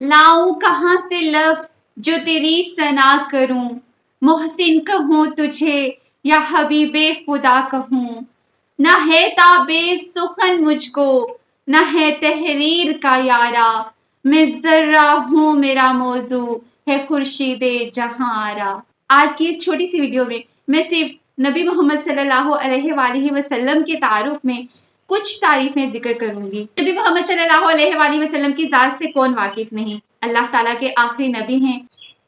लाऊं कहाँ से लफ्ज जो तेरी सना करूं, मोहसिन कहूं तुझे या हबीबे खुदा कहूं। न है ताबे सुखन मुझको, न है तहरीर का यारा, मैं जर्रा हूँ मेरा मौजू है खुर्शीदे जहां आरा। आज की इस छोटी सी वीडियो में मैं सिर्फ नबी मोहम्मद सल्लल्लाहु अलैहि वसल्लम के तारुफ में कुछ तारीफें जिक्र करूंगी। नबी मोहम्मद सल्लल्लाहु अलैहि वसल्लम की जात से कौन वाकिफ नहीं। अल्लाह ताला के आखिरी नबी हैं।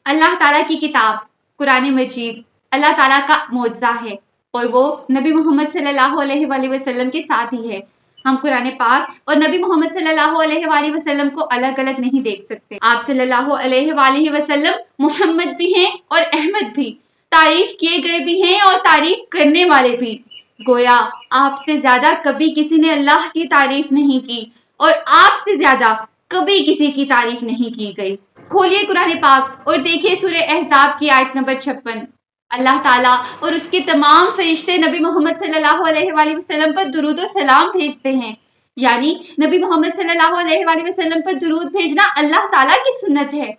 अल्लाह ताला की किताब कुरान मजीद अल्लाह ताला का मोजा है और वो नबी मोहम्मद सल्लल्लाहु अलैहि वसल्लम के साथ ही है। हम कुरान पाक और नबी मोहम्मद सल्लल्लाहु अलैहि वसल्लम को अलग अलग नहीं देख सकते। आप सल्लल्लाहु अलैहि वसल्लम मोहम्मद भी हैं और अहमद भी, तारीफ किए गए भी हैं और तारीफ करने वाले भी। गोया आपसे ज्यादा कभी किसी ने अल्लाह की तारीफ नहीं की और आपसे ज्यादा कभी किसी की तारीफ नहीं की गई। खोलिए कुरान पाक और देखिए सूरह अहज़ाब की आयत नंबर 56। अल्लाह ताला और उसके तमाम फरिश्ते नबी मोहम्मद सल्लल्लाहु अलैहि वसल्लम पर दुरूद और सलाम भेजते हैं। यानी नबी मोहम्मद सल्लल्लाहु अलैहि वसल्लम पर दुरूद भेजना अल्लाह ताला की सुन्नत है।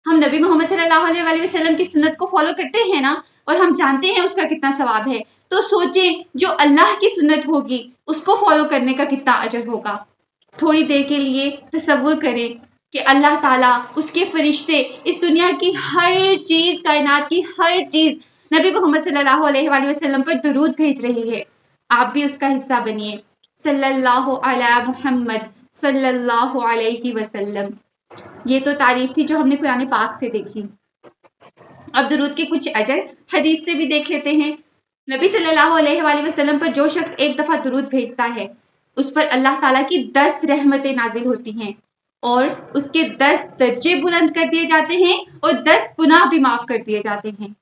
हम नबी मोहम्मद सल्लल्लाहु अलैहि वसल्लम की सुन्नत को फॉलो करते हैं ना, और हम जानते हैं उसका कितना सवाब है। तो सोचें जो अल्लाह की सुन्नत होगी उसको फॉलो करने का कितना अजर होगा। थोड़ी देर के लिए तसव्वुर करें कि अल्लाह ताला, उसके फरिश्ते, इस दुनिया की हर चीज, कायनात की हर चीज नबी मोहम्मद सल्लल्लाहु अलैहि वसल्लम पर दुरूद भेज रही है। आप भी उसका हिस्सा बनिए। सल्लल्लाहु अला मुहम्मद सल्लल्लाहु अलैहि वसल्लम। ये तो तारीफ थी जो हमने कुरान पाक से देखी। अब दुरूद के कुछ अजर हदीस से भी देख लेते हैं। नबी सल्लल्लाहु अलैहि वसल्लम पर जो शख्स एक दफा दुरूद भेजता है उस पर अल्लाह ताला की 10 रहमतें नाजिल होती हैं और उसके 10 दर्जे बुलंद कर दिए जाते हैं और 10 गुनाह भी माफ कर दिए जाते हैं।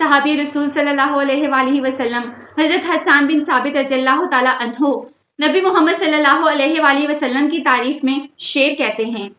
सहाबी रसूल सल्लल्लाहु अलैहि वसल्लम हजरत हसन बिन साबित रज़ियल्लाहु ताला अन्हो नबी मोहम्मद सल्लल्लाहु अलैहि वसल्लम की तारीफ में शेर कहते हैं।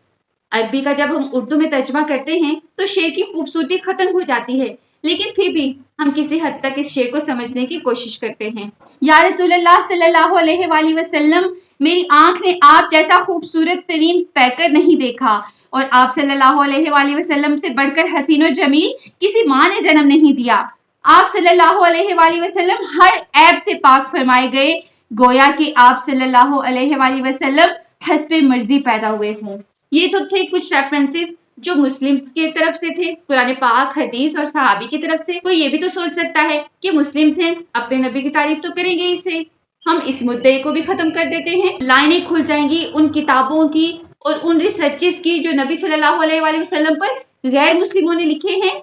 अरबी का जब हम उर्दू में तर्जमा करते हैं तो शेर की खूबसूरती खत्म हो जाती है, लेकिन फिर भी हम किसी हद तक इस शेर को समझने की कोशिश करते हैं। या रसूलुल्लाह सल्लल्लाहु अलैहि वसल्लम, मेरी आंख ने आप जैसा खूबसूरत तरीन पैकर नहीं देखा और आप सल्लल्लाहु अलैहि वसल्लम से बढ़कर हसीन और जमील किसी माँ ने जन्म नहीं दिया। आप सल्लल्लाहु अलैहि वसल्लम हर ऐब से पाक फरमाए गए, गोया कि आप सल्लल्लाहु अलैहि वसल्लम हस्बे मर्जी पैदा हुए हों। ये तो थे कुछ रेफरेंसेस जो मुस्लिम्स की तरफ से थे, कुरान पाक, हदीस और सहाबी की तरफ से। कोई ये भी तो सोच सकता है कि मुस्लिम्स हैं, अपने नबी की तारीफ तो करेंगे ही से, हम इस मुद्दे को भी खत्म कर देते हैं। लाइनें खुल जाएंगी उन किताबों की और उन रिसर्चेस की जो नबी सल्लल्लाहु अलैहि वसल्लम पर गैर मुस्लिमों ने लिखे हैं,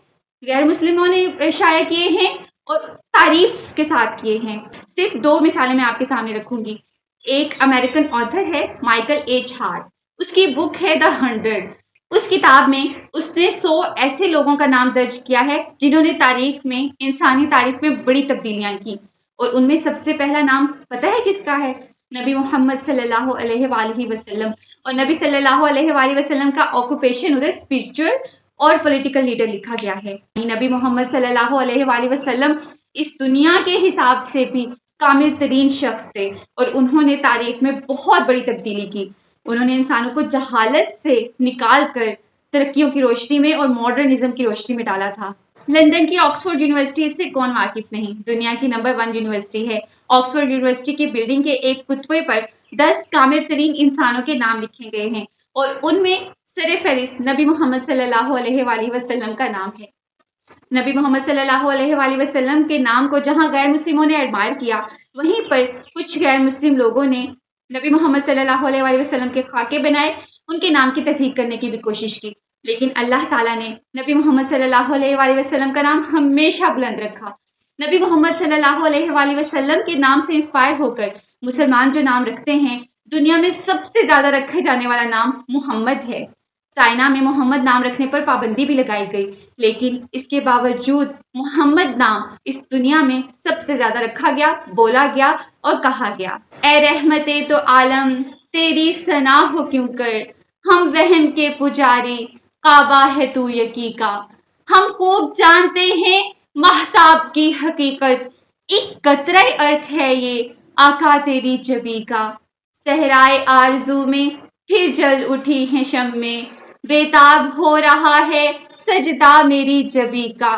गैर मुस्लिमों ने शाया किए हैं और तारीफ के साथ किए हैं। सिर्फ 2 मिसालें मैं आपके सामने रखूंगी। एक अमेरिकन ऑथर है माइकल एच हार्ट, उसकी बुक है द 100। उस किताब में उसने 100 ऐसे लोगों का नाम दर्ज किया है जिन्होंने तारीख में, इंसानी तारीख में बड़ी तब्दीलियां की, और उनमें सबसे पहला नाम पता है किसका है? नबी मोहम्मद सल्लल्लाहु अलैहि वसल्लम। और नबी सल्लल्लाहु अलैहि वसल्लम का ऑक्यूपेशन उधर स्पिरिचुअल और पॉलिटिकल लीडर लिखा गया है। नबी मोहम्मद सल्लल्लाहु अलैहि वसल्लम इस दुनिया के हिसाब से भी कामिल तरीन शख्स थे और उन्होंने तारीख में बहुत बड़ी तब्दीली की। उन्होंने इंसानों को जहालत से निकाल कर तरक्कियों की रोशनी में और मॉडर्निज्म की रोशनी में डाला था। लंदन की ऑक्सफोर्ड यूनिवर्सिटी से कौन वाकिफ नहीं, दुनिया की नंबर 1 यूनिवर्सिटी है। ऑक्सफोर्ड यूनिवर्सिटी की बिल्डिंग के एक कुत्बे पर 10 कामिल तरीन इंसानों के नाम लिखे गए हैं और उनमें सरे फहरिस्त नबी मोहम्मद सल्लल्लाहु अलैहि वसल्लम का नाम है। नबी मोहम्मद सल्लल्लाहु अलैहि वसल्लम के नाम को जहां गैर मुस्लिमों ने एडमायर किया, वहीं पर कुछ गैर मुस्लिम लोगों ने नबी मोहम्मद सल्लल्लाहु अलैहि वसल्लम के खाके बनाए, उनके नाम की तस्दीक करने की भी कोशिश की, लेकिन अल्लाह ताला ने नबी मोहम्मद सल्लल्लाहु अलैहि वसल्लम का नाम हमेशा बुलंद रखा। नबी मोहम्मद सल्लल्लाहु अलैहि वसल्लम के नाम से इंस्पायर होकर मुसलमान जो नाम रखते हैं, दुनिया में सबसे ज्यादा रखे जाने वाला नाम मोहम्मद है। चाइना में मोहम्मद नाम रखने पर पाबंदी भी लगाई गई, लेकिन इसके बावजूद मोहम्मद नाम इस दुनिया में सबसे ज्यादा रखा गया, बोला गया और कहा गया। ए रहमते तो आलम तेरी सना हो क्यों कर, हम वहम के पुजारी काबा है तू यकी का। हम खूब जानते हैं महताब की हकीकत, एक कतरे अर्थ है ये आका तेरी जबी का। सहराए आरजू में फिर जल उठी है शम में, बेताब हो रहा है सजदा मेरी जबी का,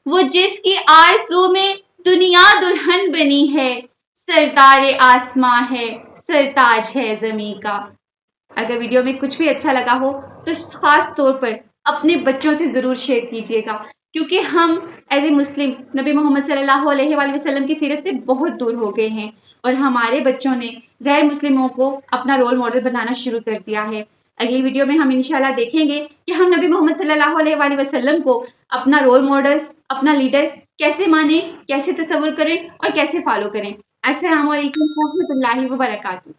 वो जिसकी आरज़ू में दुनिया दुल्हन बनी है, सरदार आसमां है, सरताज है ज़मीं का। अगर वीडियो में कुछ भी अच्छा लगा हो तो खास तौर पर अपने बच्चों से ज़रूर शेयर कीजिएगा, क्योंकि हम एज ए मुस्लिम नबी मोहम्मद सल्लल्लाहु अलैहि वसल्लम की सीरत से बहुत दूर हो गए हैं और हमारे बच्चों ने गैर मुस्लिमों को अपना रोल मॉडल बनाना शुरू कर दिया है। अगली वीडियो में हम इंशाल्लाह देखेंगे कि हम नबी मोहम्मद सल्लल्लाहु अलैहि वसल्लम को अपना रोल मॉडल, अपना लीडर कैसे माने, कैसे तसव्वुर करें और कैसे फॉलो करें। अस्सलामु अलैकुम व रहमतुल्लाहि व बरकातहू।